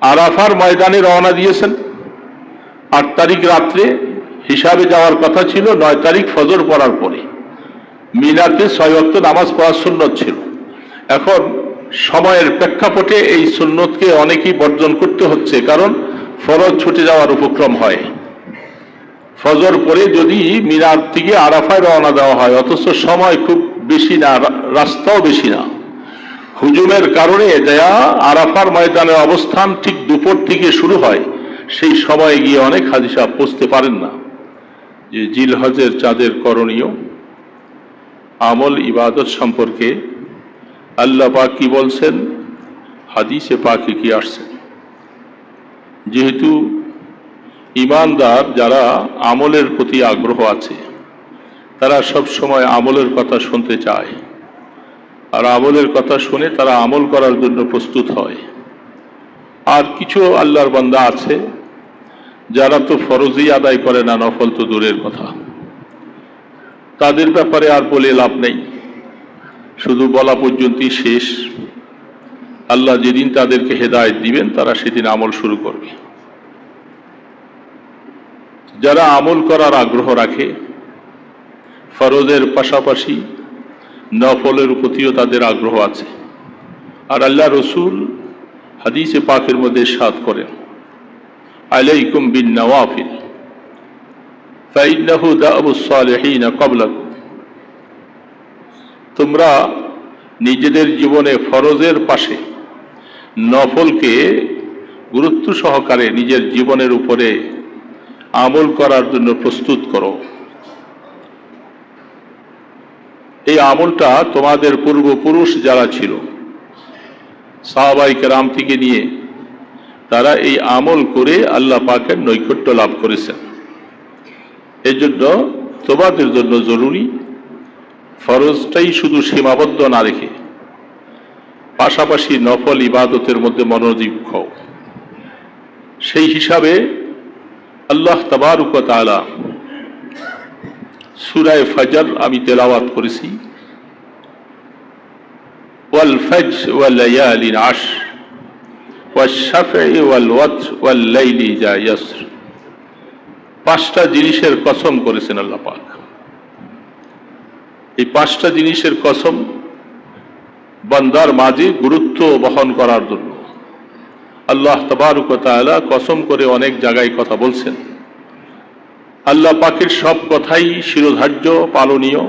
আরাফার ময়দানে রওনা দিয়েছেন। 8 তারিখ রাত্রে হিসাবে যাওয়ার কথা ছিল, 9 তারিখ ফজর পড়ার পরে। মিনাতে 6 ওয়াক্ত নামাজ পড়ার সুন্নত ছিল। এখন সময়ের প্রেক্ষাপটে এই সুন্নতকে অনেকেই বর্জন করতে হচ্ছে, কারণ ফরজ ছুটে যাওয়ার উপক্রম হয়। ফজর পরে যদি মিনার থেকে আরাফায় রওনা দেওয়া হয়, অথচ সময় খুব বেশি না, রাস্তাও বেশি না, হুজুমের কারণে দেয়া আরাফার ময়দানের অবস্থান ঠিক দুপুর থেকে শুরু হয়, সেই সময়ে গিয়ে অনেক হাজী সাহেব পৌঁছতে পারেন না। যে জিলহজের চাঁদের করণীয় আমল ইবাদত সম্পর্কে আল্লাহ পাক কি বলছেন, হাদিসে পাকে কি আসছে। যেহেতু ইমানদার যারা আমলের প্রতি আগ্রহ আছে, তারা সব সময় আমলের কথা শুনতে চায়, আর আমলের কথা শুনে তারা আমল করার জন্য প্রস্তুত হয়। আর কিছু আল্লাহর বান্দা আছে যারা তো ফরজই আদায় করে না, নফল তো দূরের কথা। তাদের ব্যাপারে আর বলে লাভ নেই, শুধু বলা পর্যন্তই শেষ। আল্লাহ যেদিন তাদেরকে হেদায়েত দিবেন, তারা সেদিন আমল শুরু করবে। যারা আমল করার আগ্রহ রাখে, ফরজের পাশাপাশি নফলের প্রতিও তাদের আগ্রহ আছে। আর আল্লাহ রসুল হাদিসে পাকের মধ্যে ইরশাদ করেন, আলাইকুম বিন নওয়াফিল ফাইন্নাহু দাবুস সালিহিন ক্বাবলাকুম। তোমরা নিজেদের জীবনে ফরজের পাশে নফলকে গুরুত্ব সহকারে নিজের জীবনের উপরে আমল করার জন্য প্রস্তুত করো। এই আমলটা তোমাদের পূর্বপুরুষ যারা ছিল, সাহাবায়ে কেরাম থেকে নিয়ে, তারা এই আমল করে আল্লাহ পাকের নৈকট্য লাভ করেছেন। এজন্য তোমাদের জন্য জরুরি ফরজটাই শুধু সীমাবদ্ধ না রেখে পাশাপাশি নফল ইবাদতের মধ্যে মনোযোগ হও। সেই হিসাবে আল্লাহ তাবারক ওয়া তাআলা সূরা ফজর আমি তেলাওয়াত করেছি, ওয়াল ফজর ওয়াল লায়ালিন আশর ওয়াশ শাফঈ ওয়াল ওয়াতর ওয়াল লাইলি ইযা ইয়াসর। 5টা জিনিসের কসম করেছেন আল্লাহ পাক। এই 5টা জিনিসের কসম বান্দার মাঝে গুরুত্ব বহন করার জন্য আল্লাহ তাবারক ওয়া তাআলা কসম করে অনেক জায়গায় কথা বলছেন। আল্লাহ পাকের সব কথাই শিরোধার্য, পালনীয়।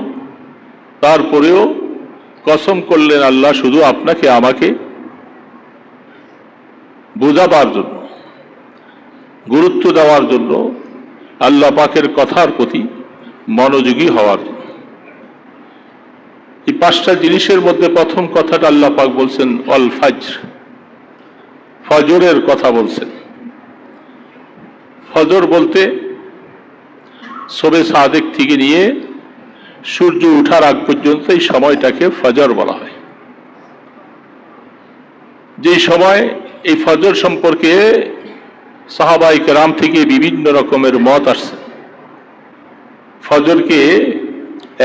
তারপরেও কসম করলেন আল্লাহ শুধু আপনাকে আমাকে বোঝাবার জন্য, গুরুত্ব দেওয়ার জন্য, আল্লাহ পাকের কথার প্রতি মনোযোগী হওয়ার জন্য। এই 5টা জিনিসের মধ্যে প্রথম কথাটা আল্লাহ পাক বলছেন অল ফজর, ফজরের কথা বলছেন। ফজর বলতে শবে সাদেক থেকে নিয়ে সূর্য ওঠার আগ পর্যন্ত এই সময়টাকে ফজর বলা হয়। যে সময় এই ফজর সম্পর্কে সাহাবায়ে কেরাম থেকে বিভিন্ন রকমের মত আসছে। ফজরকে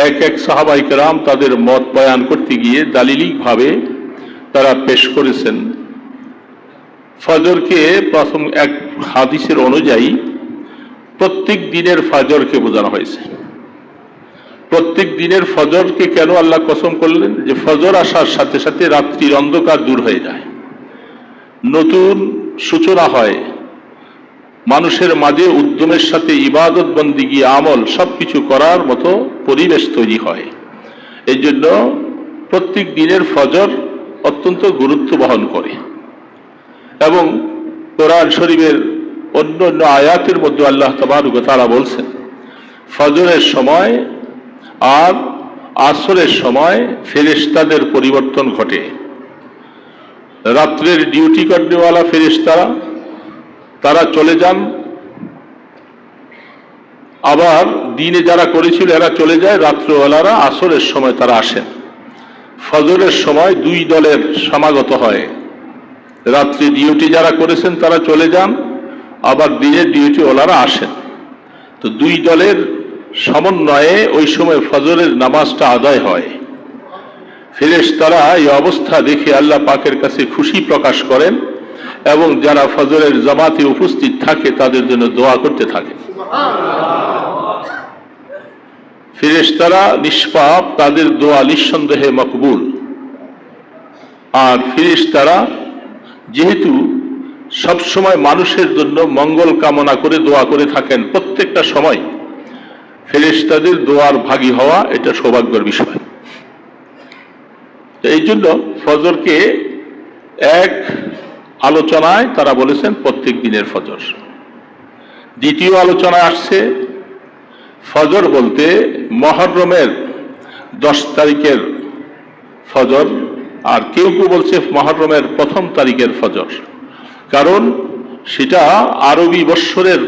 এক এক সাহাবায়ে কেরাম তাদের মত বয়ান করতে গিয়ে দালিলিকভাবে তারা পেশ করেছেন। ফজরকে প্রথম এক হাদিসের অনুযায়ী প্রত্যেক দিনের ফজরকে বোঝানো হয়েছে। প্রত্যেক দিনের ফজরকে কেন আল্লাহ কসম করলেন? যে ফজর আসার সাথে সাথে রাত্রির অন্ধকার দূর হয়ে যায়, নতুন সূচনা হয়, মানুষের মাঝে উদ্যমের সাথে ইবাদত বন্দিগি আমল সবকিছু করার মতো পরিবেশ তৈরি হয়। এই জন্য প্রত্যেক দিনের ফজর অত্যন্ত গুরুত্ব বহন করে। এবং কোরআন শরীফের অন্য অন্য আয়াতের মধ্যে আল্লাহ তাবারক ওয়া তাআলা বলছেন, ফজরের সময় আর আসরের সময় ফেরেশতাদের পরিবর্তন ঘটে। রাত্রের ডিউটি করনেওয়ালা ফেরেশতারা তারা চলে যান, আবার দিনে যারা করেছিল এরা চলে যায়, রাত্রবেলারা আসরের সময় তারা আসেন। ফজরের সময় 2 দলের সমাগত হয়। রাত্রি ডিউটি যারা করেছেন তারা চলে যান, আবার দিনের ডিউটি ওলারা আসেন। তো 2 দলের সমন্বয়ে ওই সময় ফজরের নামাজটা আদায় হয়। ফেরেশতারা এই অবস্থা দেখে আল্লাহ পাকের কাছে খুশি প্রকাশ করেন এবং যারা ফজরের জামাতে উপস্থিত থাকে তাদের জন্য দোয়া করতে থাকে। ফেরেশতারা নিষ্পাপ, তাদের দোয়া নিঃসন্দেহে মকবুল। আর ফেরেশতারা যেহেতু সবসময় মানুষের জন্য মঙ্গল কামনা করে দোয়া করে থাকেন, প্রত্যেকটা সময় ফেরেশতাদের দোয়ার ভাগী হওয়া এটা সৌভাগ্যের বিষয়। এই জন্য ফজরকে এক আলোচনায় তারা বলেছেন প্রত্যেক দিনের ফজর। দ্বিতীয় আলোচনায় আসছে ফজর বলতে মুহররমের 10 তারিখের ফজর, আর কেউ কেউ বলছে মুহররমের 1ম তারিখের ফজর, কারণ সেটা আরবি বৎসরের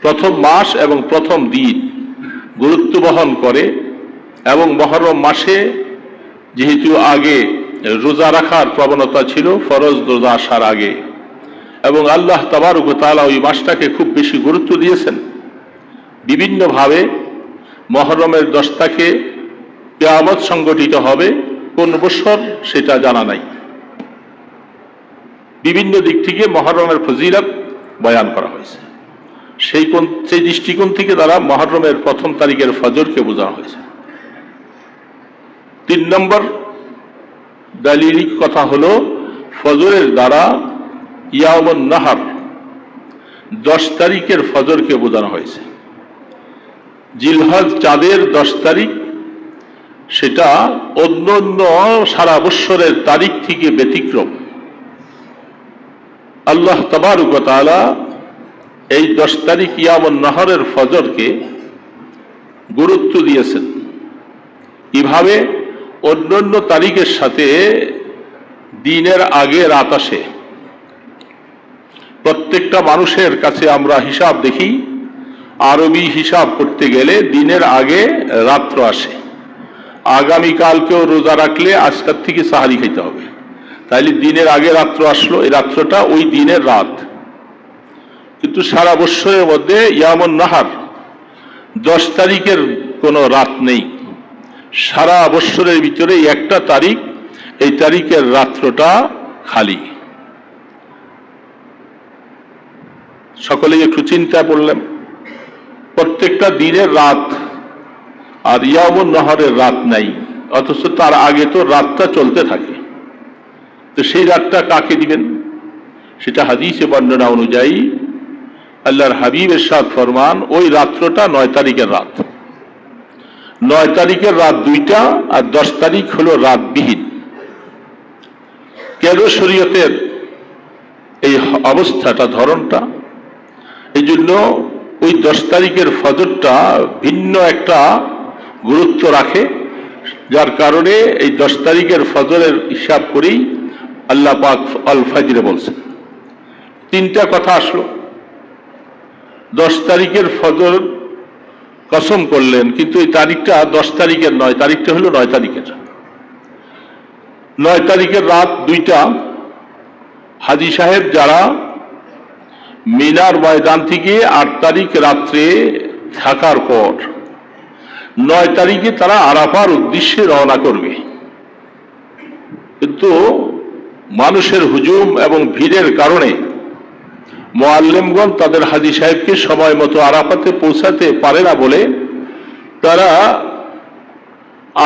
প্রথম মাস এবং প্রথম দিন গুরুত্ব বহন করে। এবং মুহররম মাসে যেহেতু আগে রোজা রাখার প্রবণতা ছিল ফরজ রোজা আসার আগে, এবং আল্লাহ তাবারক ওয়া তাআলা ওই মাসটাকে খুব বেশি গুরুত্ব দিয়েছেন বিভিন্নভাবে। মুহররমের 10 তারিখে কিয়ামত সংগঠিত হবে, কোন বছর সেটা জানা নাই। বিভিন্ন দিক থেকে মুহররমের ফজিলত বয়ান করা হয়েছে। সেই দৃষ্টিকোণ থেকে তারা মুহররমের 1ম তারিখের ফজরকে বোঝানো হয়েছে। 3 নম্বর দালিলিক কথা হলো ফজরের দ্বারা ইয়াউমুন নাহর 10 তারিখের ফজরকে বোঝানো হয়েছে। জিলহজ চাঁদের 10 তারিখ সেটা অন্য সারা বৎসরের তারিখ থেকে ব্যতিক্রম। আল্লাহ তাবারক ওয়া তাআলা এই 10 তারিখ ইয়াউমুন নাহরের ফজরকে গুরুত্ব দিয়েছেন। এভাবে অন্যান্য তারিখের সাথে দিনের আগে রাত আসে। প্রত্যেকটা মানুষের কাছে আমরা হিসাব দেখি, আরবি হিসাব করতে গেলে দিনের আগে রাত্র আসে। আগামীকালকেও রোজা রাখলে আজকের থেকে সাহারি খেতে হবে, তাইলে দিনের আগে রাত্র আসলো, এই রাত্রটা ওই দিনের রাত। কিন্তু সারা বৎসরের মধ্যে ইয়ামুন নাহার 10 তারিখের কোনো রাত নেই। সারা বৎসরের ভিতরে একটা তারিখ, এই তারিখের রাত্রটা খালি। সকলেই একটু চিন্তা করলাম, প্রত্যেকটা দিনের রাত, আর ইয়ামুন নাহরের রাত নাই, অথচ তার আগে তো রাতটা চলতে থাকে। তো সেই রাতটা কাকে দিবেন? সেটা হাদিসে বর্ণনা অনুযায়ী আল্লাহর হাবিব ইরশাদ ফরমান, ওই রাত্রটা 9 তারিখের রাত। 9 তারিখের রাত 2টা, আর 10 তারিখ হলো রাতবিহীন। কেন শরীয়তের এই অবস্থাটা, ধরনটা? এই জন্য ওই 10 তারিখের ফজরটা ভিন্ন একটা গুরুত্ব রাখে, যার কারণে এই 10 তারিখের ফজরের হিসাব করেই আল্লাহ পাক আল ফাজরে বলছেন। 3টা কথা আসলো। 10 তারিখের ফজর কসম করলেন, কিন্তু এই তারিখটা 10 তারিখের নয়, তারিখটা হলো 9 তারিখের। 9 তারিখের রাত 2টা। হাজী সাহেব যারা মিনার ময়দান থেকে 8 তারিখ রাত্রে থাকার পর 9 তারিখে তারা আরাফার উদ্দেশ্যে রওনা করবে, কিন্তু মানুষের হুজুম এবং ভিড়ের কারণে মুআল্লিমগণ তাদের হাজী সাহেবকে সময় মতো আরাফাতে পৌঁছাতে পারে না বলে তারা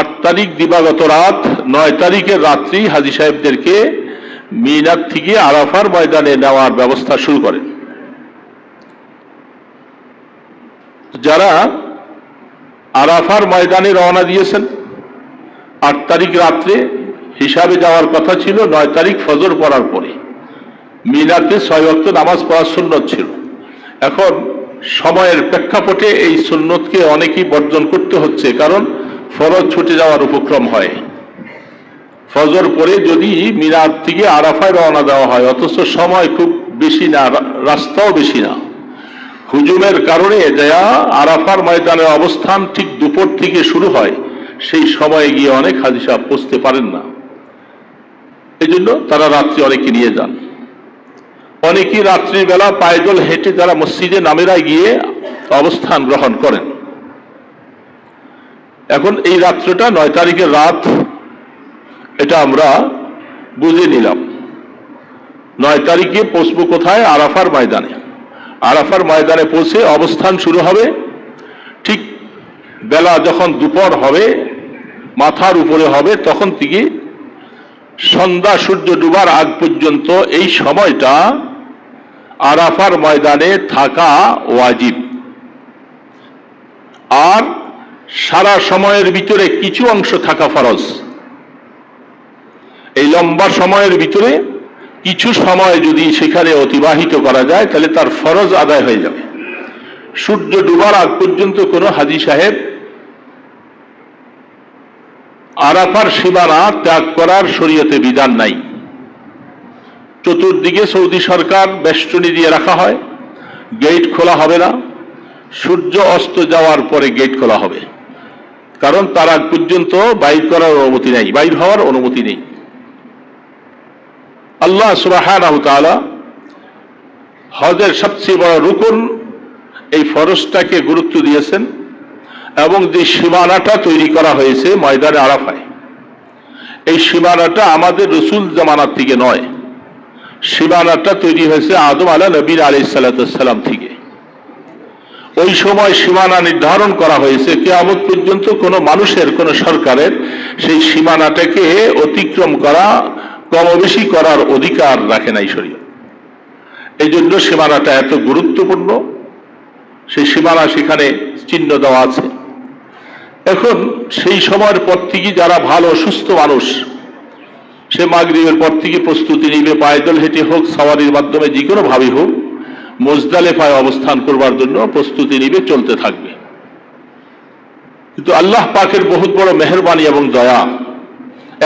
8 তারিখ দিবাগত রাত, 9 তারিখের রাত্রি হাজী সাহেবদেরকে মিনার থেকে আরাফার ময়দানে নেওয়ার ব্যবস্থা শুরু করেন। যারা আরাফার ময়দানে রওনা দিয়েছেন 8 তারিখ রাত্রে, হিসাবে যাওয়ার কথা ছিল 9 তারিখ ফজর পড়ার পরে। মিনাতে 6 ওয়াক্ত নামাজ পড়া সুন্নত ছিল। এখন সময়ের প্রেক্ষাপটে এই সুন্নতকে অনেকেই বর্জন করতে হচ্ছে, কারণ ফরজ ছুটে যাওয়ার উপক্রম হয়। ফজর পরে যদি মিনার থেকে আরাফায় রওনা দেওয়া হয়, অথচ সময় খুব বেশি না, রাস্তাও বেশি না, হুজুমের কারণে যা আরাফার ময়দানের অবস্থান ঠিক দুপুর থেকে শুরু হয়, সেই সময়ে গিয়ে অনেক হাজী সাহেব পৌঁছতে পারেন না। এই জন্য তারা রাত্রি অনেকে নিয়ে যান। অনেকেই রাত্রিবেলা পায়দল হেঁটে তারা মসজিদে নামেরায় গিয়ে অবস্থান গ্রহণ করেন। এখন এই রাত্রটা 9 তারিখের রাত, এটা আমরা বুঝে নিলাম। 9 তারিখে পৌঁছবো কোথায়? আরাফার ময়দানে। আরাফার ময়দানে পৌঁছে অবস্থান শুরু হবে ঠিক বেলা যখন দুপুর হবে, মাথার উপরে হবে, তখন থেকে সন্ধ্যা সূর্য ডুবার আগ পর্যন্ত এই সময়টা আরাফার ময়দানে থাকা ওয়াজিব। আর সারা সময়ের ভিতরে কিছু অংশ থাকা ফরজ। এই লম্বা সময়ের ভিতরে কিছু সময় যদি সেখানে অতিবাহিত করা যায় তাহলে তার ফরজ আদায় হয়ে যাবে। সূর্য ডুবার আগ পর্যন্ত কোনো হাজী সাহেব আরাফার সীমানা ত্যাগ করার শরীয়তে বিধান নাই। চতুর্দিকে সৌদি সরকার বেষ্টনী দিয়ে রাখা হয়, গেট খোলা হবে না। সূর্য অস্ত যাওয়ার পরে গেট খোলা হবে, কারণ তার আগ পর্যন্ত বাইর করার অনুমতি নেই, বাইর হওয়ার অনুমতি নেই। আল্লাহ সুবহানাহু ওয়া তাআলা হজের সবচেয়ে বড় রুকন এই ফরজটাকে গুরুত্ব দিয়েছেন, এবং যে সীমানাটা তৈরি করা হয়েছে ময়দানে আরাফায়, এই সীমানাটা আমাদের রসুল জামানার থেকে নয়। সীমানাটা তৈরি হয়েছে আদম নবী আলাইহিস সালাম থেকে। ওই সময় সীমানা নির্ধারণ করা হয়েছে, কিয়ামত পর্যন্ত কোনো মানুষের, কোনো সরকারের সেই সীমানাটাকে অতিক্রম করা, কম বেশি করার অধিকার রাখে নাই শরীয়ত। এই জন্য সীমানাটা এত গুরুত্বপূর্ণ। সেই সীমানা সেখানে চিহ্ন দেওয়া আছে। এখন সেই সময়ের পর থেকে যারা ভালো সুস্থ মানুষ, সে মাগরিবের পর থেকে প্রস্তুতি নিবে, পায়দল হেঁটে হোক, সাওয়ারির মাধ্যমে, যে কোনো ভাবে হোক, মুজদালিফায় অবস্থান করবার জন্য প্রস্তুতি নিবে, চলতে থাকবে। কিন্তু আল্লাহ পাকের বহুত বড় মেহেরবানি এবং দয়া,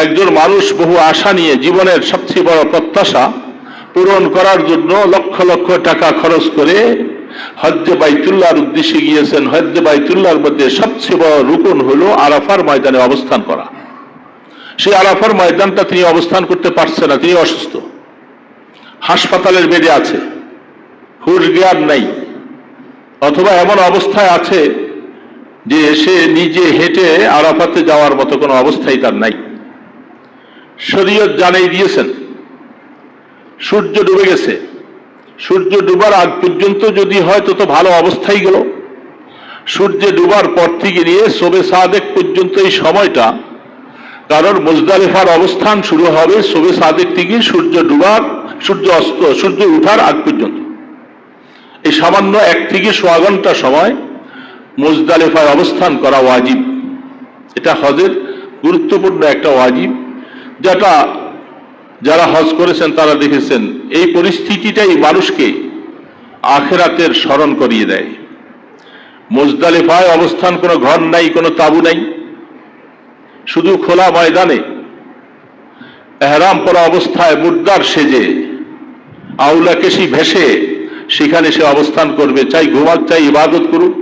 একজন মানুষ বহু আশা নিয়ে জীবনের সবচেয়ে বড় প্রত্যাশা পূরণ করার জন্য লক্ষ লক্ষ টাকা খরচ করে হজ্জে বাইতুল্লাহর উদ্দেশ্যে গিয়েছেন। হজ্জে বাইতুল্লাহর মধ্যে সবচেয়ে বড় রুকন হলো আরাফার ময়দানে অবস্থান করা। সেই আরাফার ময়দানটা তিনি অবস্থান করতে পারছেন না, তিনি অসুস্থ, হাসপাতালের বেডে আছে, হুঁশ জ্ঞান নাই, অথবা এমন অবস্থায় আছে যে সে নিজে হেঁটে আরাফাতে যাওয়ার মতো কোনো অবস্থাই তার নাই। শরীয়ত জানিয়ে দিয়েছেন সূর্য ডুবে গেছে, সূর্য ডুবার আগ পর্যন্ত যদি হয় তো ভালো অবস্থায় গেল। সূর্য ডুবার পর থেকে নিয়ে শবে সাদেক পর্যন্ত এই সময়টা, কারণ মুজদালিফার অবস্থান শুরু হবে শবে সাদেক থেকে সূর্য ডুবার, সূর্য অস্ত, সূর্য উঠার আগ পর্যন্ত। এই সামান্য 1 থেকে 1.25 ঘন্টা সময় মুজদালিফায় অবস্থান করা ওয়াজিব। এটা হজের গুরুত্বপূর্ণ একটা ওয়াজিব, যেটা যারা হজ করেছেন তারা দেখেছেন। এই পরিস্থিতিটাই মানুষকে আখিরাতের স্মরণ করিয়ে দেয়। মুজদালিফায় অবস্থান, কোনো ঘর নাই, কোনো তাঁবু নাই, শুধু খোলা ময়দানে এহরাম পরা অবস্থায় মুর্দার সেজে, আউলা কেশি ভেসে সেখানে সে অবস্থান করবে, চাই ঘুমাক চাই ইবাদত করুক,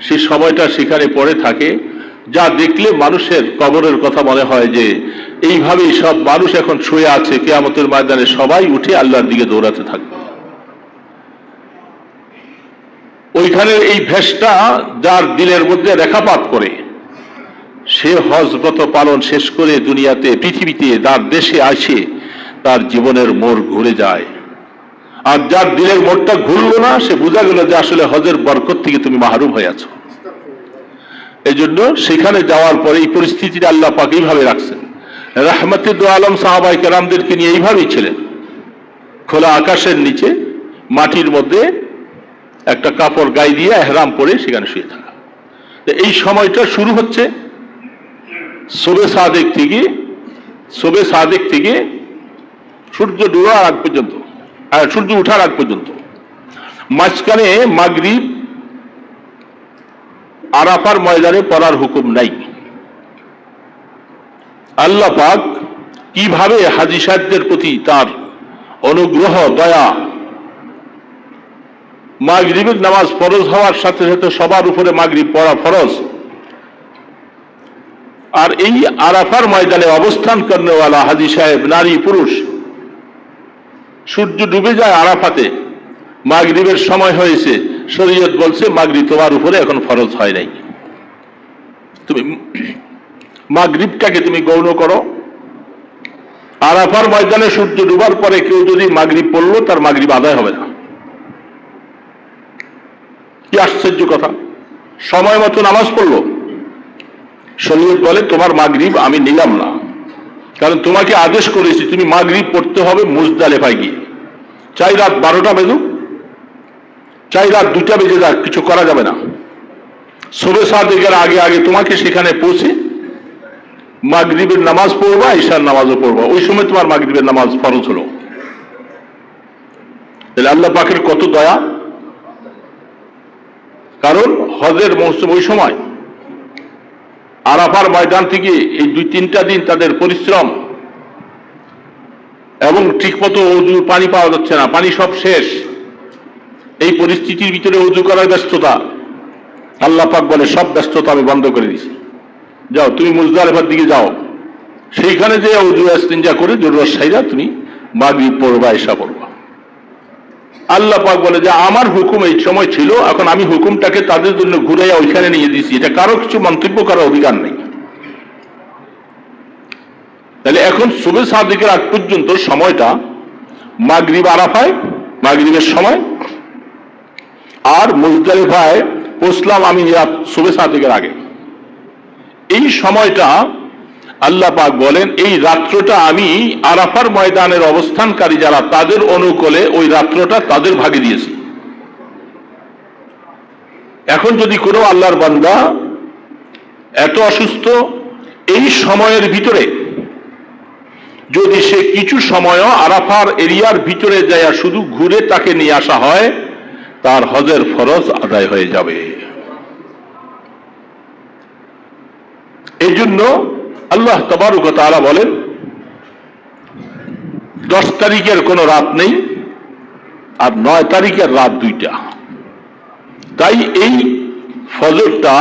সে সময়টা সেখানে পড়ে থাকে। যা দেখলে মানুষের কবরের কথা মনে হয় যে এইভাবেই সব মানুষ এখন শুয়ে আছে, কিয়ামতের ময়দানে সবাই উঠে আল্লাহর দিকে দৌড়াতে থাকবে। ওইখানে এই ভেসটা যার দিলের মধ্যে রেখাপাত করে, সে হজব্রত পালন শেষ করে দুনিয়াতে, পৃথিবীতে, তার দেশে আসে, তার জীবনের মোড় ঘুরে যায়। আর যার দিলের মোড়টা ঘুরলো না, সে বোঝা গেল যে আসলে হজের বরকত থেকে তুমি মাহরুম হয়ে আছো। এই জন্য সেখানে যাওয়ার পরে এই পরিস্থিতিটা আল্লাহ পাক এইভাবে রাখছেন। রাহমাতে দু আলম সাহাবায়ে কেরামদেরকে নিয়ে এইভাবেই ছিলেন, খোলা আকাশের নিচে মাটির মধ্যে একটা কাপড় গায়ে দিয়ে এহরাম পরে সেখানে শুয়ে থাকা। এই সময়টা শুরু হচ্ছে শবে সাদেক থেকে, শবে সাদেক থেকে সূর্য ডোবার আগ পর্যন্ত, আর সূর্য উঠার আগ পর্যন্ত। মাঝখানে মাগরিব আরাফার ময়দানে পড়ার হুকুম নাই। আল্লাহ পাক কিভাবে হাজী সাহেবদের প্রতি তার অনুগ্রহ, দয়া, মাগরিবের নামাজ ফরজ হওয়ার সাথে সাথে সবার উপরে মাগরিব পড়া ফরজ, আর এই আরাফার ময়দানে অবস্থান করেওয়ালা হাজী সাহেব, নারী পুরুষ, সূর্য ডুবে যায় আরাফাতে, মাগরিবের সময় হয়েছে, শরীয়ত বলছে মাগরিব তোমার উপরে এখন ফরজ হয় নাই, তুমি মাগরিবটাকে তুমি গৌণ করো, আরাফার ময়দানে সূর্য ডুবার পরে কেউ যদি মাগরিব পড়লো, তার মাগরিব আদায় হবে না। কি আশ্চর্য কথা! সময় মতো নামাজ পড়লো, শরীয়ত বলে তোমার মাগরিব আমি নিলাম না, কারণ তোমাকে আদেশ করেছি তুমি মাগরিব পড়তে হবে মুজদালিফায় গিয়ে। চাই রাত 12টা বেজুক, চাই রাত 2টা বেজে যাক, কিছু করা যাবে না। সুবহ সাদিকের আগে আগে তোমাকে সেখানে পৌঁছে মাগরিবের নামাজ পড়বা, ঈশার নামাজও পড়বা। ওই সময় তোমার মাগরিবের নামাজ ফরজ হলো। তাহলে আল্লাহ পাকের কত দয়া! কারণ হজের মৌসুম ওই সময়, আরাফার ময়দান থেকে এই 2-3টা দিন তাদের পরিশ্রম, এবং ঠিকমতো ওযু পানি পাওয়া যাচ্ছে না, পানি সব শেষ। এই পরিস্থিতির ভিতরে ওযু করার ব্যস্ততা, আল্লাহ পাক বলে সব ব্যস্ততা আমি বন্ধ করে দিয়েছি, যাও তুমি মুজদালিফার দিকে যাও, সেইখানে যে ওযু ইস্তিনজা করে জরুরত সাইরা তুমি মাগরিব পড়বা, ঈশা পড়বা। আল্লাহ পাক বলে যে আমার হুকুম এই সময় ছিল, এখন আমি হুকুমটাকে তাদের জন্য ঘুরাইয়া ওইখানে নিয়ে দিয়েছি, এটা কারো কিছু মন্তব্য করার অধিকার নেই। তাহলে এখন সুবহ সাদিকের আগ পর্যন্ত সময়টা মাগরিব আরাফায়, মাগরিবের সময়, আর মুজদালিফায় পৌঁছলাম আমি সুবহ সাদিকের আগে। এই সময়টা আল্লাহ পাক বলেন এই রাত্রটা আমি আরাফার ময়দানের অবস্থানকারী যারা তাদের অনুকূলে ওই রাত্রটা তাদের ভাগে দিয়েছি। এখন যদি কোনো আল্লাহর বান্দা এত অসুস্থ, এই সময়ের ভিতরে যদি সে কিছু সময়ও আরাফার এরিয়ার ভিতরে যায় শুধু ঘুরে তাকে নিয়ে আসা হয়, তার হজের ফরজ আদায় হয়ে যাবে। এই জন্য আল্লাহ তাবারক ওয়া তাআলা বলেন 10 তারিখের কোনো রাত নেই, আর 9 তারিখের রাত 2টা। তাই এই ফজরটা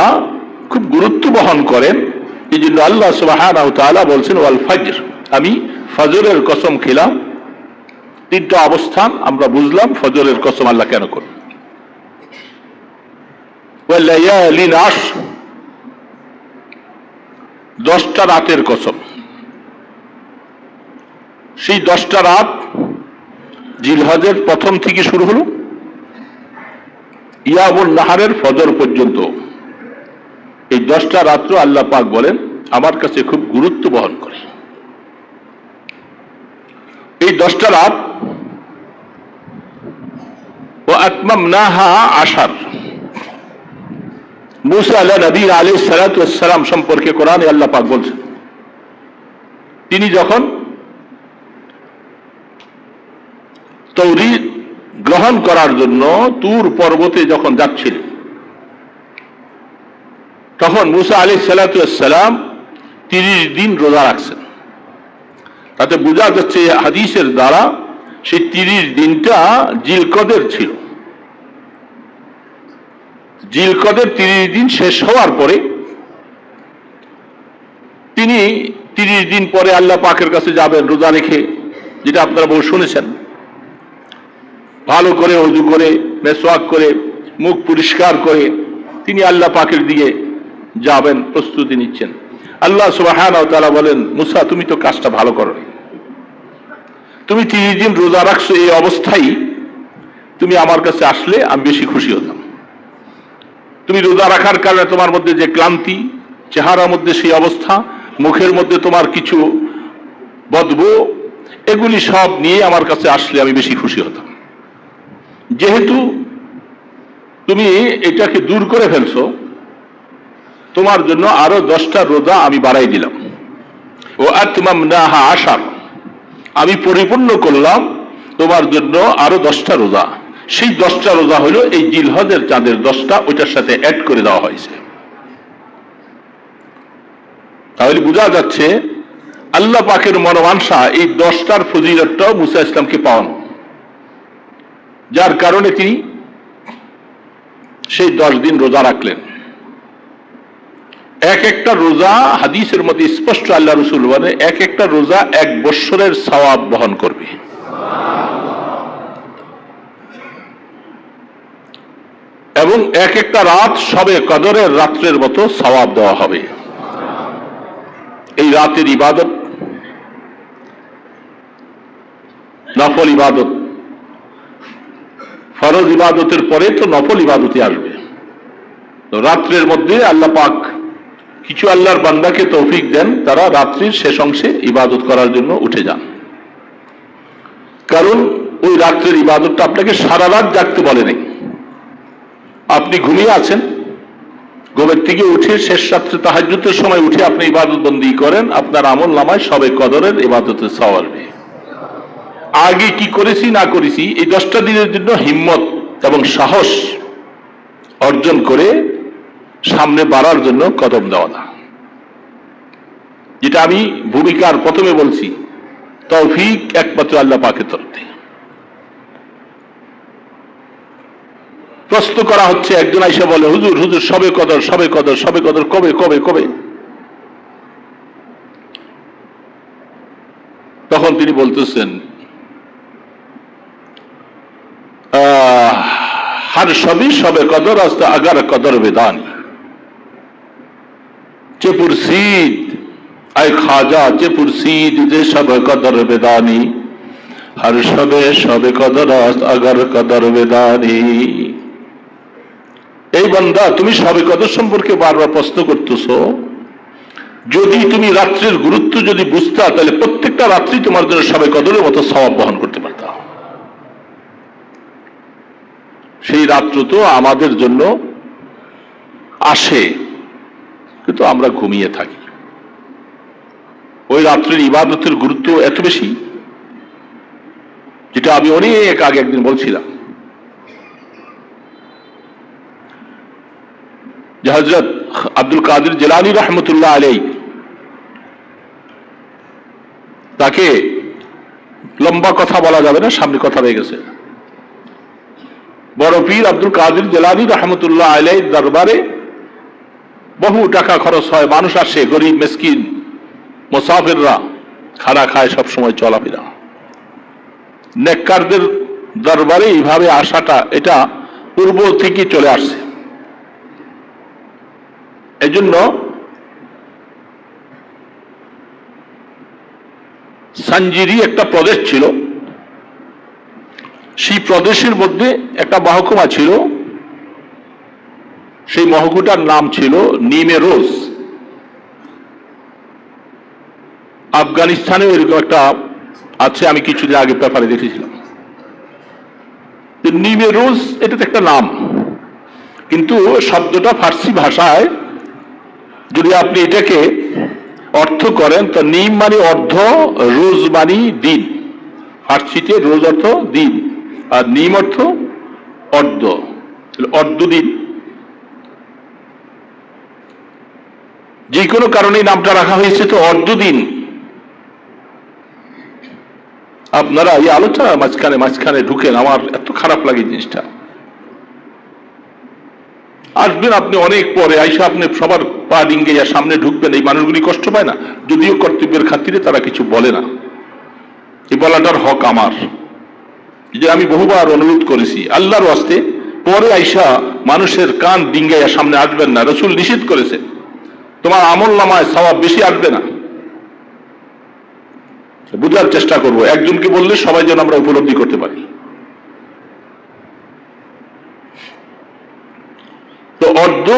খুব গুরুত্ব বহন করেন। এই জন্য আল্লাহ সুবহানাহু ওয়া তাআলা বলছেন ওয়াল ফজর, আমি ফজরের কসম খেলাম। 3টা অবস্থান আমরা বুঝলাম ফজরের কসম আল্লাহ কেন করলেন। ওয়াল লায়ালিন আশর, 10টা রাতের কসম। সেই 10টা রাত জিলহজের প্রথম থেকে শুরু হলো ইয়ামুন নাহারের ফজর পর্যন্ত। এই 10টা রাত্র আল্লাহ পাক বলেন আমার কাছে খুব গুরুত্ব বহন করে। এই 10টা রাত ওয়া আতমামনাহা আশার, মুসা নবী আলাইহিস সালাতু ওয়াস সালাম সম্পর্কে কোরআনে আল্লাহ পাক বলছেন, তিনি যখন তাওরীত গ্রহণ করার জন্য তুর পর্বতে যখন যাচ্ছিলেন, তখন মুসা আলাইহিস সালাতু ওয়াস সালাম 30 দিন রোজা রাখছেন। তাতে বোঝা যাচ্ছে হাদিসের দ্বারা সেই 30 দিনটা জিলকদের ছিল। জিলকদের 30 দিন শেষ হওয়ার পরে তিনি 30 দিন পরে আল্লাহ পাকের কাছে যাবেন রোজা রেখে, যেটা আপনারা বহু শুনেছেন। ভালো করে ওযু করে, মেসওয়াক করে, মুখ পরিষ্কার করে তিনি আল্লাহ পাকের দিকে যাবেন, প্রস্তুতি নিচ্ছেন। আল্লাহ সুবহানাহু ওয়া তাআলা বলেন, মুসা তুমি তো কাজটা ভালো করো, তুমি 30 দিন রোজা রাখছো, এই অবস্থায় তুমি আমার কাছে আসলে আমি বেশি খুশি হতাম। তুমি রোজা রাখার কারণে তোমার মধ্যে যে ক্লান্তি, চেহারার মধ্যে সেই অবস্থা, মুখের মধ্যে তোমার কিছু বদবু, এগুলি সব নিয়ে আমার কাছে আসলে আমি বেশি খুশি হতাম। যেহেতু তুমি এটাকে দূর করে ফেলছো, তোমার জন্য আরো 10টা রোজা আমি বাড়াই দিলাম। ও আতমামনাহা আশার, আমি পরিপূর্ণ করলাম তোমার জন্য আরো 10টা রোজা। সেই 10টা রোজা হলো এই জিলহজের চাঁদের 10টা, ওইটার সাথে অ্যাড করে দেওয়া হয়েছে। তাহলে বোঝা যাচ্ছে আল্লাহ পাকের মনোমানসা এই 10টার ফজিলতটাও মুসা ইসলামকে পাওয়ানো, যার কারণে তিনি সেই 10 দিন রোজা রাখলেন। এক একটা রোজা হাদিসের মধ্যে স্পষ্ট আল্লাহ রাসূল বলে এক একটা রোজা 1 বৎসরের সওয়াব বহন করবে। এবং এক একটা রাত শবে কদরের রাত্রের মতো সওয়াব দেওয়া হবে। এই রাতের ইবাদত নফল ইবাদত। ফরজ ইবাদতের পরে তো নফল ইবাদতে আসবে। তো রাত্রের মধ্যে আল্লাহ পাক কিছু আল্লাহর বান্দাকে তৌফিক দেন, তারা রাত্রির শেষ অংশে ইবাদত করার জন্য উঠে যান। কারণ ওই রাত্রের ইবাদতটা আপনাকে সারা রাত জাগতে বলে নাই। আপনি ঘুমিয়ে আছেন, ঘুমের থেকে উঠে শেষ রাত্রে তাহাজ্জুদের সময় উঠে আপনি ইবাদত বন্দি করেন, আপনার আমল নামায় সবে কদরের ইবাদতের সওয়াব নেই। আগে কি করেছি না করেছি এই 10টা দিনের জন্য হিম্মত এবং সাহস অর্জন করে সামনে বাড়ার জন্য কদম দেওয়া না। যেটা আমি ভূমিকার প্রথমে বলছি, তৌফিক একমাত্র আল্লাহ পাকের তরফ থেকে। প্রশ্ন করা হচ্ছে, একজন আইসা বলে, হুজুর হুজুর সবে কদর সবে কদর সবে কদর কবে কবে কবে? তখন তিনি বলতেছেন, हर शबी शब कदर अस्त अगर कदर बेदानी चे पुरसीद आय खाजा चे पुरसीद जे शब कदर बेदानी हर शबे शब कदर अस्त अगर कदर बेदानी। এই বান্দা, তুমি শবে কদর সম্পর্কে বারবার প্রশ্ন করতেছো, যদি তুমি রাত্রির গুরুত্ব যদি বুঝতা তাহলে প্রত্যেকটা রাত্রি তোমার জন্য শবে কদরের মতো সওয়াব বহন করতে পারতা। সেই রাত্র তো আমাদের জন্য আসে, কিন্তু আমরা ঘুমিয়ে থাকি। ওই রাত্রের ইবাদতের গুরুত্ব এত বেশি, যেটা আমি অনেক আগে একদিন বলছিলাম যে হযরত আব্দুল কাদের জিলানী রহমতুল্লাহ আলাইহি, তাকে লম্বা কথা বলা যাবে না, সামনে কথা রয়ে গেছে। বড় পীর আব্দুল কাদের জিলানী রহমতুল্লাহ আলাইহির দরবারে বহু টাকা খরচ হয়, মানুষ আসে, গরিব মিসকিন মুসাফিররা খানা খায়, সব সময় চলাফেরা। নেককারদের দরবারে এইভাবে আসাটা এটা পূর্ব থেকে চলে আসছে। এজন্য সাঞ্জিরি একটা প্রদেশ ছিল, সেই প্রদেশের মধ্যে একটা মহকুমা ছিল, সেই মহকুমাটার নাম ছিল নিমেরোজ। আফগানিস্তানে এরকম একটা আছে, আমি কিছুদিন আগে পেপারে দেখেছিলাম। নিমেরোজ এটা তো একটা নাম, কিন্তু শব্দটা ফার্সি ভাষায় যদি আপনি এটাকে অর্থ করেন তো নিম মানে অর্ধ, রোজ মানে দিন। ফার্সিতে রোজ অর্থ দিন আর নিম অর্থ অর্ধ, অর্ধ দিন। যে কোনো কারণে নামটা রাখা হয়েছে তো অর্ধ দিন। আপনারা এই আলোচনা মাঝখানে মাঝখানে ঢুকেন, আমার এত খারাপ লাগে জিনিসটা। আসবেন আপনি অনেক পরে, আইসা আপনি সবার পা ডিঙ্গে সামনে ঢুকবেন, এই মানুষগুলি কষ্ট পায় না? যদিও কর্তব্যের খাতিরে তারা কিছু বলে না, এই বলাটার হক আমার। যে আমি বহুবার অনুরোধ করেছি, আল্লাহর ওয়াস্তে পরে আইসা মানুষের কান ডিঙ্গাইয়া সামনে আসবেন না। রাসূল নিষেধ করেছে, তোমার আমল নামায় সওয়াব বেশি আসবে না। বুঝার চেষ্টা করব, একজনকে বললে সবাই যেন আমরা উপলব্ধি করতে পারি। তো অর্ধ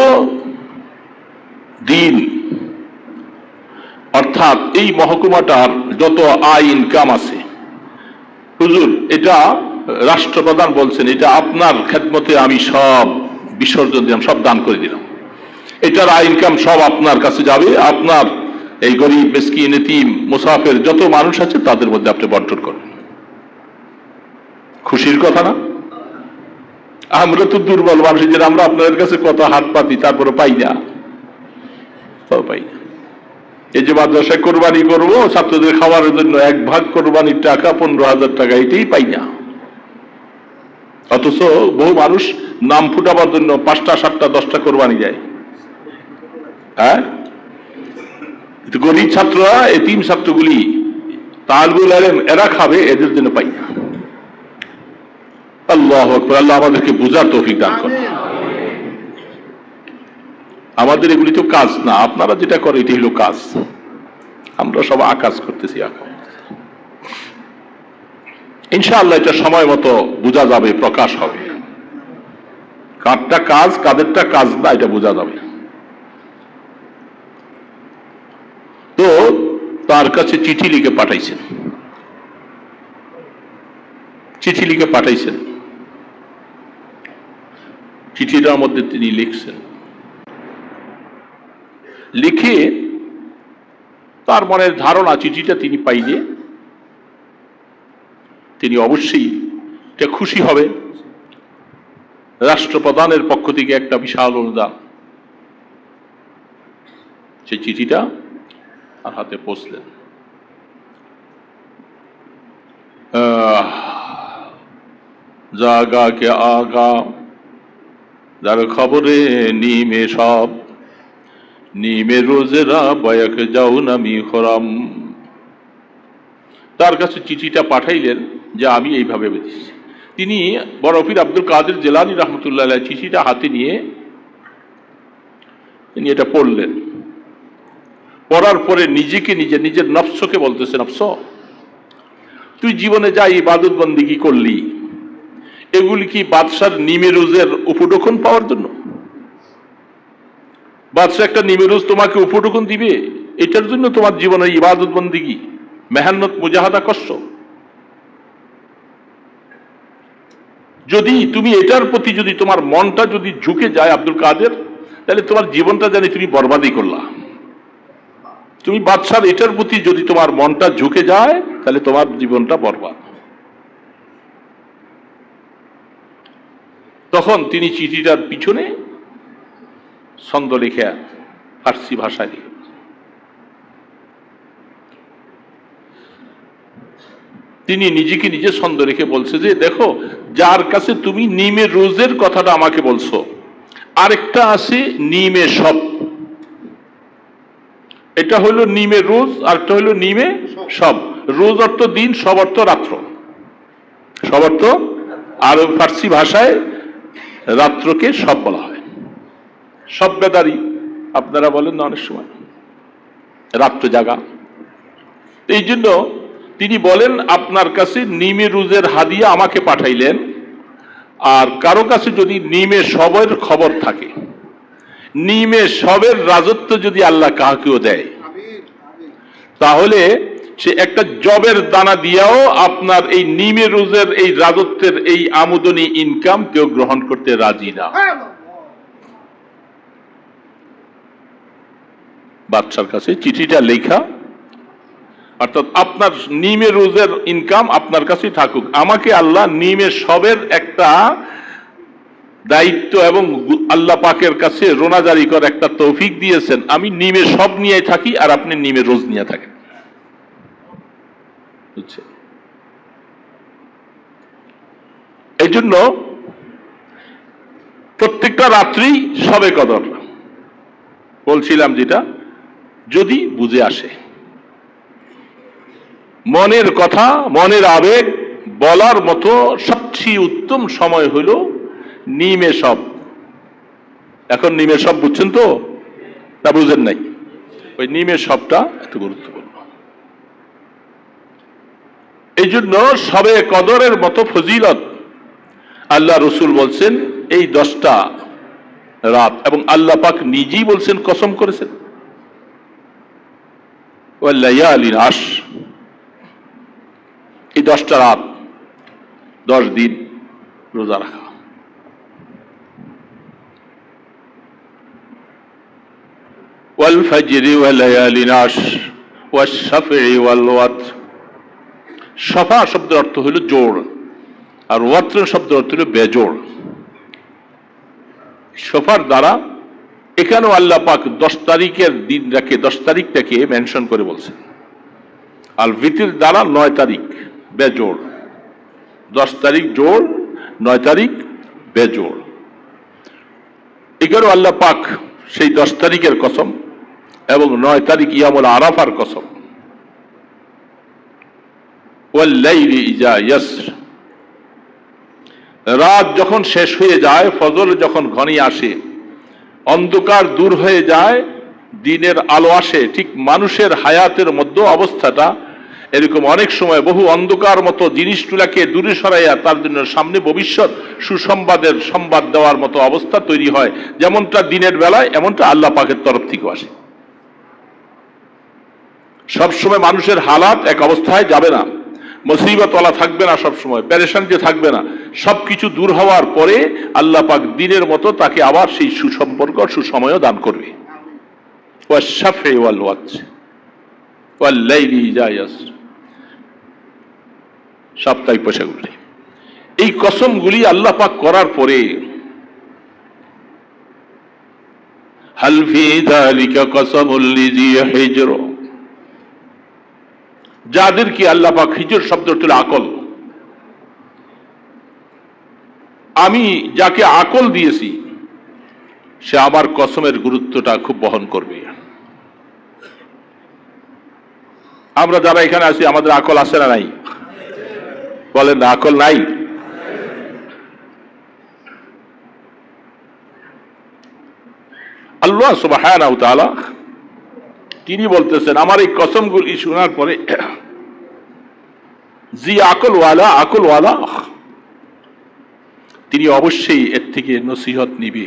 দিন অর্থাৎ এই মহকুমাটার যত আয় ইনকাম আছে, হুজুর এটা রাষ্ট্রপ্রধান বলছেন, এটা আপনার খেদমতে আমি সব বিসর্জন দিলাম, সব দান করে দিলাম, এটার আয় ইনকাম সব আপনার কাছে যাবে, আপনার এই গরিব মিসকিন এতিম মুসাফির যত মানুষ আছে তাদের মধ্যে আপনি বন্টন করবেন। খুশির কথা না? আমরা তো দুর্বল মানুষ, যে আমরা আপনাদের কাছে কত হাত পাতি, তারপরে পাই না, পাই না। এই যে মাদ্রাসায় কোরবানি করবো ছাত্রদের খাওয়ার জন্য 1 ভাগ কোরবানির টাকা 15,000 টাকা, এটাই পাই না। অথচ বহু মানুষ নাম ফুটাবার জন্য 5টা 7টা 10টা কোরবানি যায়। হ্যাঁ, গরিব ছাত্ররা, এতিম ছাত্রগুলি, তালিবুল ইলম এরা খাবে, এদের জন্য পাই না। আল্লাহু আকবার। আল্লাহ আমাদেরকে বুঝার তৌফিক দান করেন। আমাদের এগুলি তো কাজ না, আপনারা যেটা করে এটি হলো কাজ। আমরা সব আকাজ করতেছি। ইনশাআল্লাহ এটা সময় মতো বোঝা যাবে, প্রকাশ হবে। কারটা কাজ কাদেরটা কাজ না এটা বোঝা যাবে। তো তার কাছে চিঠি লিখে পাঠাইছেন, চিঠি লিখে পাঠাইছেন। চিঠিটার মধ্যে তিনি লিখছেন, লিখে তার মনের ধারণা চিঠিটা তিনি পাইলে তিনি অবশ্যই এটা খুশি হবে। রাষ্ট্রপ্রধানের পক্ষ থেকে একটা বিশাল অনুদান। সেই চিঠিটা তার হাতে পৌঁছলেন। জাগা কে আগা যার খবরে নিমে সব, নিমে রোজেরা বয়াক যাও নামি খরাম। তার কাছে চিঠিটা পাঠাইলেন যে আমি এইভাবে বেঁধেছি। তিনি বড় পীর আব্দুল কাদের জিলানী রহমতুল্লাহ আলাইহি চিঠিটা হাতে নিয়ে তিনি এটা পড়লেন। পড়ার পরে নিজেকে নিজের নফসকে বলতেছেন, নফস তুই জীবনে যা ইবাদত বন্দেগী করলি এগুলি কি বাদশার নিমে রোজের উপটোকন পাওয়ার জন্য? বাদশা একটা নিমে রোজ তোমাকে উপটোকন দিবে এটার জন্য তোমার জীবনের ইবাদত বন্দেগী মেহনত মুজাহাদা কষ্ট? যদি তুমি এটার প্রতি যদি তোমার মনটা যদি ঝুঁকে যায় আব্দুল কাদের, তাহলে তোমার জীবনটা জানি তুমি বরবাদই করলা। তুমি বাদশার এটার প্রতি যদি তোমার মনটা ঝুঁকে যায় তাহলে তোমার জীবনটা বরবাদ। তখন তিনি চিঠিটার পিছনে ছন্দ লিখে ফার্সি ভাষায় লিখে তিনি নিজেকে নিজে ছন্দ রেখে বলছে যে দেখো, যার কাছে তুমি নিমে রোজের কথাটা আমাকে বলছো, আরেকটা আছে নিমে সব। এটা হলো নিমে রোজ, আরেকটা হলো নিমে সব। রোজ অর্থ দিন, সব অর্থ রাত্র। সব অর্থ আর ফার্সি ভাষায় রাত্রকে সব বলা হয়। সব বেদারি আপনারা বলেন না অনেক সময়, রাত্র জাগা। এই জন্য তিনি বলেন আপনার কাছে নিমে রোজের হাদিয়া আমাকে পাঠাইলেন, আর কারো কাছে যদি নিমে সবের খবর থাকে, নিমে সবের রাজত্ব যদি আল্লাহ কাহাকেও দেয়, তাহলে সে একটা জবের দানা দিয়াও আপনার এই নিমে রোজের এই রাজত্বের এই আমদানি ইনকাম কেউ গ্রহণ করতে রাজি না। বাদশার কাছে চিঠিটা লেখা, অর্থাৎ আপনার নিমে রোজের ইনকাম আপনার কাছেই থাকুক, আমাকে আল্লাহ নিমে সবের একটা দায়িত্ব এবং আল্লাহ পাকের কাছে রোনাজারি করে একটা তৌফিক দিয়েছেন। আমি নিমে সব নিয়ে থাকি আর আপনি নিমে রোজ নিয়ে থাকেন। এই জন্য প্রত্যেকটা রাত্রি সবে কদর বলছিলাম, যেটা যদি বুঝে আসে, মনের কথা মনের আবেগ বলার মতো সবচেয়ে উত্তম সময় হইল নিমে সব। এখন নিমে সব বুঝছেন তো, তা বুঝেন নাই? ওই নিমে সবটা এত গুরুত্বপূর্ণ। এই জন্য সবে কদরের মতো ফজিলত আল্লাহ রসুল বলছেন এই 10টা রাত, এবং আল্লাহ পাক নিজেই বলছেন, কসম করেছেন, ওয়াল্লায়ালিন আশর, এই 10টা রাত 10 দিন রোজা রাখা। ওয়াল ফাজরি ওয়ালায়ালিন আশর ওয়াশ-শাফঈ ওয়াল ওয়াতর। শাফা শব্দের অর্থ হলো জোড়, আর ওয়াতর শব্দের অর্থ হলো বেজোড়। শাফার দ্বারা এখানেও আল্লাহ পাক 10 তারিখের দিন রাখে, 10 তারিখটাকে মেনশন করে বলছেন। আল ভিতর দ্বারা 9 তারিখ বেজোড়, 10 তারিখ জোড়, 9 তারিখ বেজোড়। এখানেও আল্লাহ পাক সেই 10 তারিখের কসম এবং 9 তারিখ ইয়ামুল আরাফার কসম। ওয়াল্লাইলি ইজা ইয়াসর, রাত যখন শেষ হয়ে যায়, ফজর যখন ঘনিয়ে আসে, অন্ধকার দূর হয়ে যায়, দিনের আলো আসে, ঠিক মানুষের হায়াতের মধ্যে অবস্থাটা এরকম অনেক সময় বহু অন্ধকার মতো জিনিসগুলাকে দূরে সরাইয়া তার জন্য সামনে ভবিষ্যৎ সুসংবাদের সংবাদ দেওয়ার মতো অবস্থা তৈরি হয়, যেমনটা দিনের বেলায় এমনটা আল্লাহ পাকের তরফ থেকে আসে। সবসময় মানুষের হালাত এক অবস্থায় যাবে না, মুসিবতওয়ালা থাকবে না, সবসময় পেরেশান যে থাকবে না। সবকিছু দূর হওয়ার পরে আল্লাহ পাক দিনের মতো তাকে আবার সেই সুসম্পর্ক সুসময় দান করবে। ওয়াশ-শাফঈ ওয়াল ওয়াতর ওয়াল-লাইলি ইযা ইয়াসর, সাপ্তাহিক পয়সাগুলি। এই কসমগুলি আল্লাহ পাক করার পরে হাল ফি যালিকা কসমুল লিযি হিজর, যাদেরকে আল্লাহ পাক হিজর শব্দটি আকল, আমি যাকে আকল দিয়েছি সে আমার কসমের গুরুত্বটা খুব বহন করবে। আমরা যারা এখানে আছি আমাদের আকল আছে না নাই? বলেন না, আকল নাই? আল্লাহ সুবহানাহু ওয়া তাআলা তিনি বলতেছেন আমার এই কসমগুলি শোনার পরে জি আকলওয়ালা তিনি অবশ্যই এর থেকে নসিহত নিবে।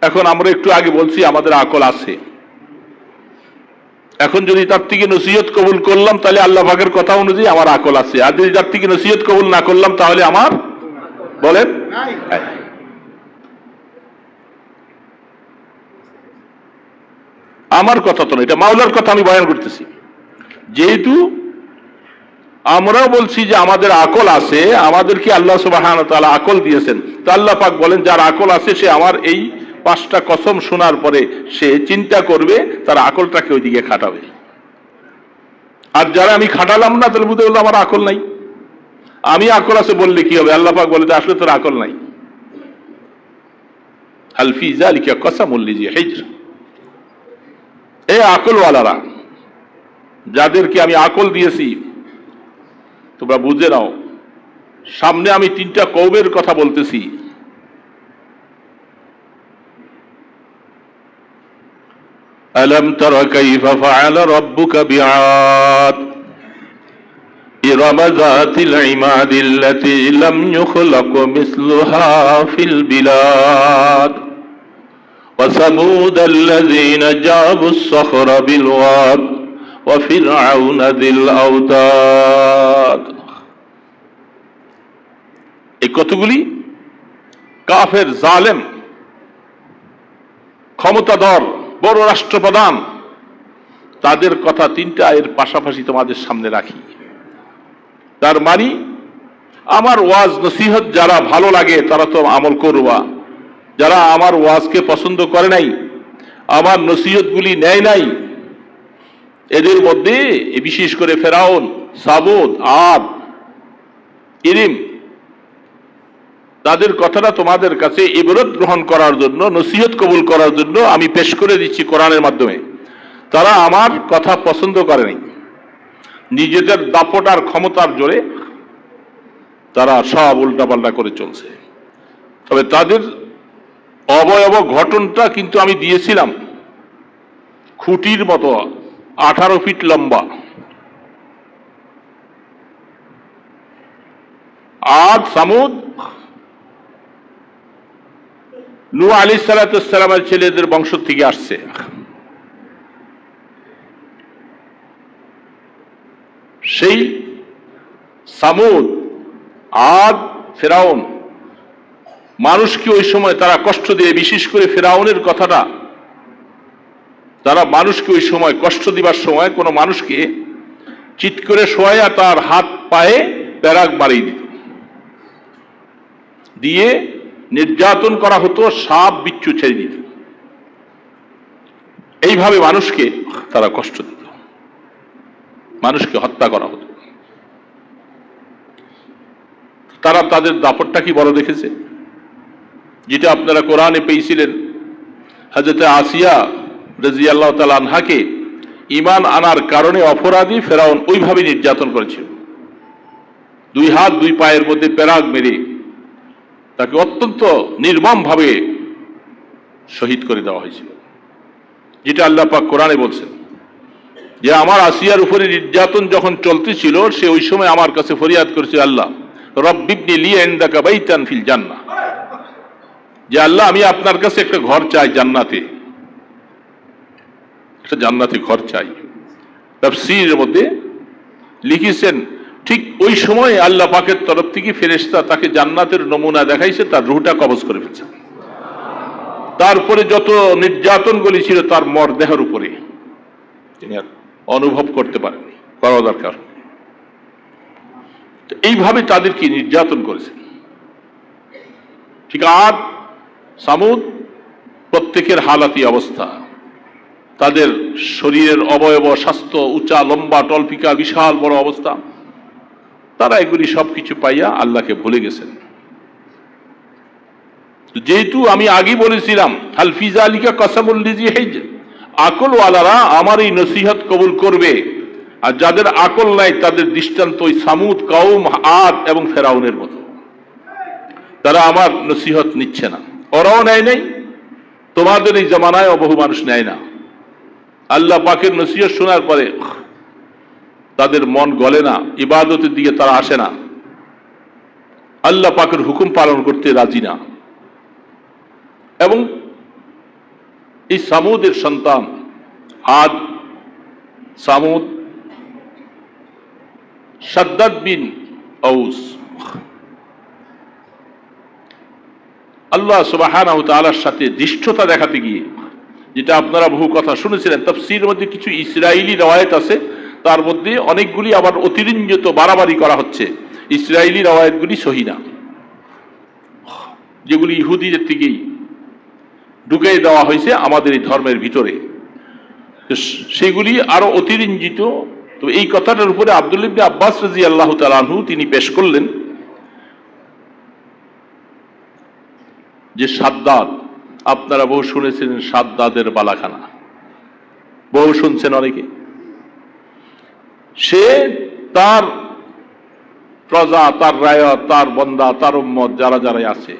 এখন আমরা একটু আগে বলছি আমাদের আকল আছে, এখন যদি তার থেকে নসিহত কবুল করলাম তাহলে আল্লাহ পাকের কথা অনুযায়ী আমার আকল আছে, আর যদি তার থেকে নসিহত কবুল না করলাম তাহলে আমার, বলেন, আমার কথা তো না, এটা মাওলার কথা আমি বয়ান করতেছি। যেহেতু আমরাও বলছি যে আমাদের আকল আছে, আমাদেরকে আল্লাহ সুবহানাহু ওয়া তাআলা আকল দিয়েছেন, তো আল্লাহ পাক বলেন যার আকল আছে সে আমার এই 5টা কসম শোনার পরে সে চিন্তা করবে, তার আকলটাকে ওইদিকে খাটাবে। আর যারা আমি খাটালাম না তাহলে বুঝতে বললো আমার আকল নাই। আমি আকল আছে বললে কি হবে? আল্লাহ পাক বলে যে আসলে তোর আকল নাই। হাল ফি যালিকা কসমুল লিযি হিজর, এই আকলওয়ালারা যাদেরকে আমি আকল দিয়েছি তোমরা বুঝে নাও, সামনে আমি 3টা কওমের কথা বলতেছি। আলম তারা কাইফা ফাআলা রাব্বুকা বিআদ ইরম যাতিল ইমাদিল্লাতী লাম ইউখলাক মিসলুহা ফিল বিলাদ ওয়া সামুদাল্লাযীনা জাবুস সখরা বিল ওয়াদ ওয়া ফিরআউনা যিল আওতাদ। এই কতগুলি কাফের, জালেম, ক্ষমতাধর বড় রাষ্ট্রপ্রধান, তাদের কথা 3টা এর পাশাপাশি তোমাদের সামনে রাখি। তার মানে আমার ওয়াজ নসিহত যারা ভালো লাগে তারা তো আমল করবা, যারা আমার ওয়াজকে পছন্দ করে নাই, আমার নসিহতগুলি নেয় নাই, এদের মধ্যে বিশেষ করে ফেরাউন, সামুদ, আদ, ইরিম, তাদের কথাটা তোমাদের কাছে ইবরত গ্রহণ করার জন্য, নসিহত কবুল করার জন্য আমি পেশ করে দিচ্ছি কোরআনের মাধ্যমে। তারা আমার কথা পছন্দ করে নাই, নিজেদের দাপট আর ক্ষমতার জোরে তারা সব উল্টাপাল্টা করে চলছে। তবে তাদের অবয়ব গঠনটা কিন্তু আমি দিয়েছিলাম খুঁটির মতো, 18 ফিট লম্বা। আদ, সামুদ, নূহ আলাইহিস সালামের ছেলেদের বংশ থেকে আসছে। সেই সামুদ, আদ, ফেরাউন মানুষকে ওই সময় তারা কষ্ট দিয়ে, বিশেষ করে ফেরাউনের কথাটা, তারা মানুষকে ওই সময় কষ্ট দিবার সময় কোনো মানুষকে চিৎ করে শোয়াইয়া তার হাত পায়ে প্যারাক মারিয়ে দিত, দিয়ে নির্যাতন করা হতো, সাপ বিচ্ছু ছেড়ে দিত। এইভাবে মানুষকে তারা কষ্ট দিত, মানুষকে হত্যা করা হতো। তারা তাদের দাপটটা কি বড় দেখেছে, যেটা আপনারা কোরআনে পেয়েছিলেন। হযরত আসিয়া রাদিয়াল্লাহু তাআলা আনহাকে ঈমান আনার কারণে অপরাধী ফেরাউন ওইভাবে নির্যাতন করেছিল, 2 হাত 2 পায়ের মধ্যে প্যারাগ মেরে তাকে অত্যন্ত নির্মম ভাবে শহীদ করে দেওয়া হয়েছিল, যেটা আল্লাহ পাক কোরআনে বলছেন। যে আমার আসিয়ার উপরে নির্যাতন যখন চলতেছিল, সে ওই সময় আমার কাছে ফরিয়াদ করেছে, আল্লাহ রব্বিবনি লি ইনদাকা বাইতান ফিল জান্নাহ, যে আল্লাহ আমি আপনার কাছে একটা ঘর চাই জান্নাতে, একটা জান্নাতে ঘর চাই। তাফসীরের মধ্যে লিখেছেন ঠিক ওই সময় আল্লাহ পাকের তরফ থেকে ফেরেশতা তাকে জান্নাতের নমুনা দেখাইছে, তার রূহটা কবজ করে ফেলছে। তারপরে যত নির্যাতনগুলি ছিল তার মরদেহের উপরে তিনি আর অনুভব করতে পারেননি, করা দরকার। এইভাবে তাদেরকে নির্যাতন করেছেন। ঠিক আর সামুদ প্রত্যেকের হালাতি অবস্থা, তাদের শরীরের অবয়ব স্বাস্থ্য উঁচা লম্বা টলপিকা বিশাল বড় অবস্থা, তারা এগুলি সবকিছু পাইয়া আল্লাহকে ভুলে গেছেন। যেহেতু আমি আগে বলেছিলাম হাল ফি যালিকা কাসামুল লিজি হিজ, আকলওয়ালারা আমার এই নসিহত কবুল করবে, আর যাদের আকল নাই তাদের দৃষ্টান্ত ওই সামুদ কওম আদ এবং ফেরাউনের মতো। তারা আমার নসিহত নিচ্ছে না, ওরাও নেয় নাই, তোমাদের এই জামানায় বহু মানুষ নেয় না। আল্লাহ পাকের নসিহত শোনার পরে তাদের মন গলে না, ইবাদতের দিকে তারা আসে না, আল্লাহ পাকের হুকুম পালন করতে রাজি না। এবং এই সামুদের সন্তান আদ, সামুদ, শাদ্দাদ বিন আউস, আল্লাহ সুবহানাহু ওয়া তাআলার সাথে দৃষ্টতা দেখাতে গিয়ে, যেটা আপনারা বহু কথা শুনেছিলেন, তাফসীরের মধ্যে কিছু ইসরায়েলি রওয়ায়াত আছে, তার মধ্যে অনেকগুলি আবার অতিরঞ্জিত বাড়াবাড়ি করা হচ্ছে। ইসরায়েলি রওয়ায়াতগুলি সহিহ না, যেগুলি ইহুদিদের থেকেই ঢুকিয়ে দেওয়া হয়েছে আমাদের এই ধর্মের ভিতরে, সেগুলি আরো অতিরঞ্জিত। তো এই কথাটার উপরে আব্দুল্লাহ ইবনে আব্বাস রাদিয়াল্লাহু তাআলা আনহু তিনি পেশ করলেন যে শাদ্দাদ, আপনারা বহু শুনেছেন শাদ্দাদের বালাখানা, বহু শুনছেন অনেকে। সে তার প্রজা, তার রায়ত, তার বন্দা, তার উম্মত যারা যারা আছে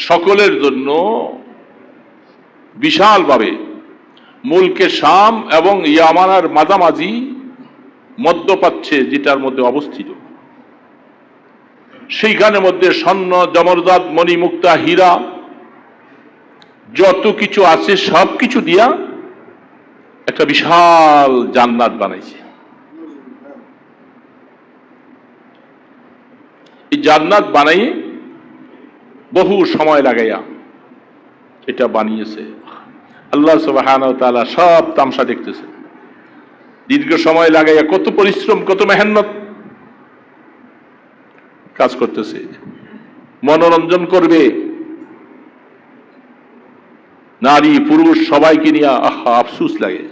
সকলের জন্য বিশালভাবে মুলকে শাম এবং ইয়ামানার মাঝামাঝি মধ্যপ্রাচ্যে যেটার মধ্যে অবস্থিত, সেইখানের মধ্যে স্বর্ণ জমরদাত মণি মুক্তা হীরা যত কিছু আছে সব কিছু দিয়া একটা বিশাল জান্নাত বানাইছে। এই জান্নাত বানাই বহু সময় লাগাইয়া এটা বানিয়েছে। আল্লাহ সুবহানাহু ওয়া তাআলা সব তামসা দেখতেছে, দীর্ঘ সময় লাগাইয়া কত পরিশ্রম কত মেহনত কাজ করতেছে, মনোরঞ্জন করবে, নারী পুরুষ সবাইকে নিয়ে আহা আফসুস লাগে।